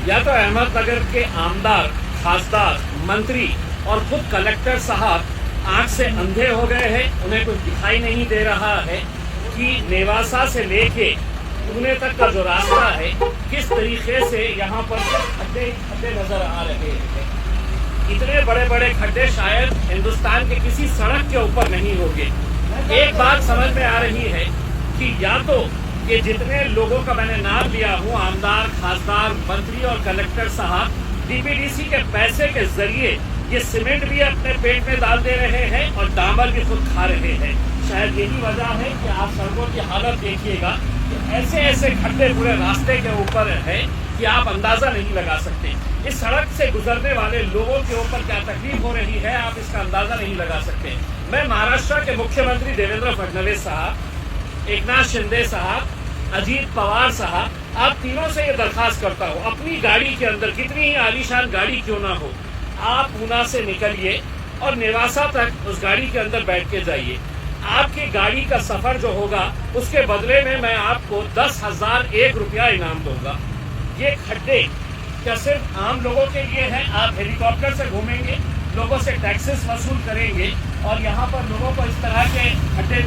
या तो अहमदनगर के आमदार, खासदार, मंत्री और खुद कलेक्टर साहब आंख से अंधे हो गए हैं, उन्हें कुछ दिखाई नहीं दे रहा है कि नेवासा से लेके पुणे तक का जो रास्ता है किस तरीके से यहाँ पर खड्डे खड्डे नजर आ रहे हैं। इतने बड़े बड़े खड्डे शायद हिंदुस्तान के किसी सड़क के ऊपर नहीं होंगे। एक बात समझ में आ रही है कि या तो ये जितने लोगों का मैंने नाम लिया हूँ, आमदार, खासदार, मंत्री और कलेक्टर साहब, डीपीडीसी के पैसे के जरिए ये सीमेंट भी अपने पेट में डाल दे रहे हैं और डामर भी खुद खा रहे हैं। शायद यही वजह है कि आप सड़कों की हालत देखिएगा कि ऐसे ऐसे खड्डे पूरे रास्ते के ऊपर है कि आप अंदाजा नहीं लगा सकते। इस सड़क से गुजरने वाले लोगों के ऊपर क्या तकलीफ हो रही है, आप इसका अंदाजा नहीं लगा सकते। मैं महाराष्ट्र के मुख्यमंत्री देवेंद्र फडणवीस साहब, एकनाथ शिंदे साहब, अजीत पवार साहब, आप तीनों से ये दरखास्त करता हूँ, अपनी गाड़ी के अंदर, कितनी ही आलीशान गाड़ी क्यों ना हो, आप पूना से निकलिए और नेवासा तक उस गाड़ी के अंदर बैठ के जाइए। आपकी गाड़ी का सफर जो होगा उसके बदले में मैं आपको 10,001 रुपया इनाम दूंगा। ये खड्डे क्या सिर्फ आम लोगों के लिए है? आप हेलीकॉप्टर से घूमेंगे, लोगों से टैक्सेस वसूल करेंगे और यहाँ पर लोगों को इस तरह के खड्डे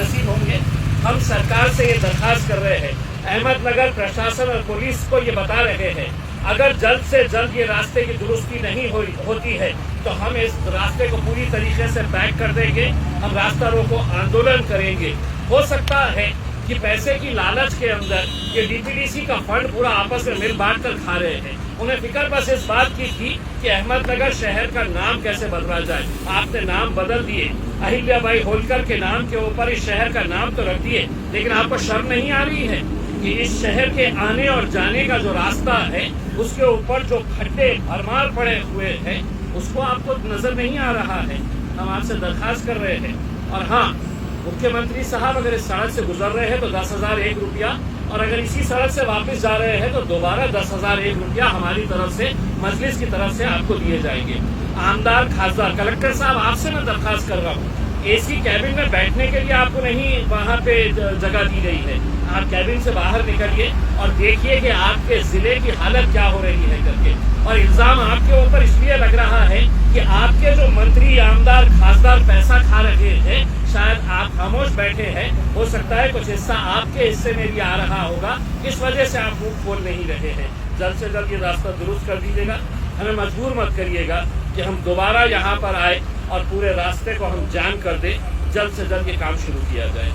नसीब होंगे। हम सरकार से ये दरखास्त कर रहे हैं, अहमदनगर प्रशासन और पुलिस को ये बता रहे हैं, अगर जल्द से जल्द ये रास्ते की दुरुस्ती नहीं होती है तो हम इस रास्ते को पूरी तरीके से बैक कर देंगे, हम रास्ता रोको आंदोलन करेंगे। हो सकता है कि पैसे की लालच के अंदर ये डीपीडीसी का फंड पूरा आपस में मिल बांट कर खा रहे हैं। उन्हें फिक्र बस इस बात की थी कि अहमदनगर शहर का नाम कैसे बदला जाए। आपने नाम बदल दिए, अहिल्याबाई होलकर के नाम के ऊपर इस शहर का नाम तो रख दिए, लेकिन आपको शर्म नहीं आ रही है कि इस शहर के आने और जाने का जो रास्ता है उसके ऊपर जो खड्डे भरमार पड़े हुए हैं उसको आपको नजर नहीं आ रहा है। हम आपसे दरखास्त कर रहे हैं। और हाँ, मुख्यमंत्री साहब अगर इस सड़क से गुजर रहे हैं तो 10,001 रुपया, और अगर इसी सड़क से वापस जा रहे हैं तो दोबारा 10,001 रुपया हमारी तरफ से, मजलिस की तरफ से आपको दिए जाएंगे। आमदार, खासदार, कलेक्टर साहब, आपसे मैं दरखास्त कर रहा हूँ, एसी कैबिन में बैठने के लिए आपको नहीं वहाँ पे जगह दी गई है। आप कैबिन से बाहर निकलिए और देखिए कि आपके जिले की हालत क्या हो रही है करके। और इल्जाम आपके ऊपर इसलिए लग रहा है कि आपके जो मंत्री, आमदार, खासदार पैसा खा रहे हैं, शायद आप खामोश बैठे हैं। हो सकता है कुछ हिस्सा आपके हिस्से में भी आ रहा होगा, इस वजह से आप मुंह खोल नहीं रहे हैं। जल्द से जल्द ये रास्ता दुरुस्त कर दीजिएगा। हमें मजबूर मत करिएगा कि हम दोबारा यहाँ पर आए और पूरे रास्ते को हम जाम कर दें। जल्द से जल्द ये काम शुरू किया जाए।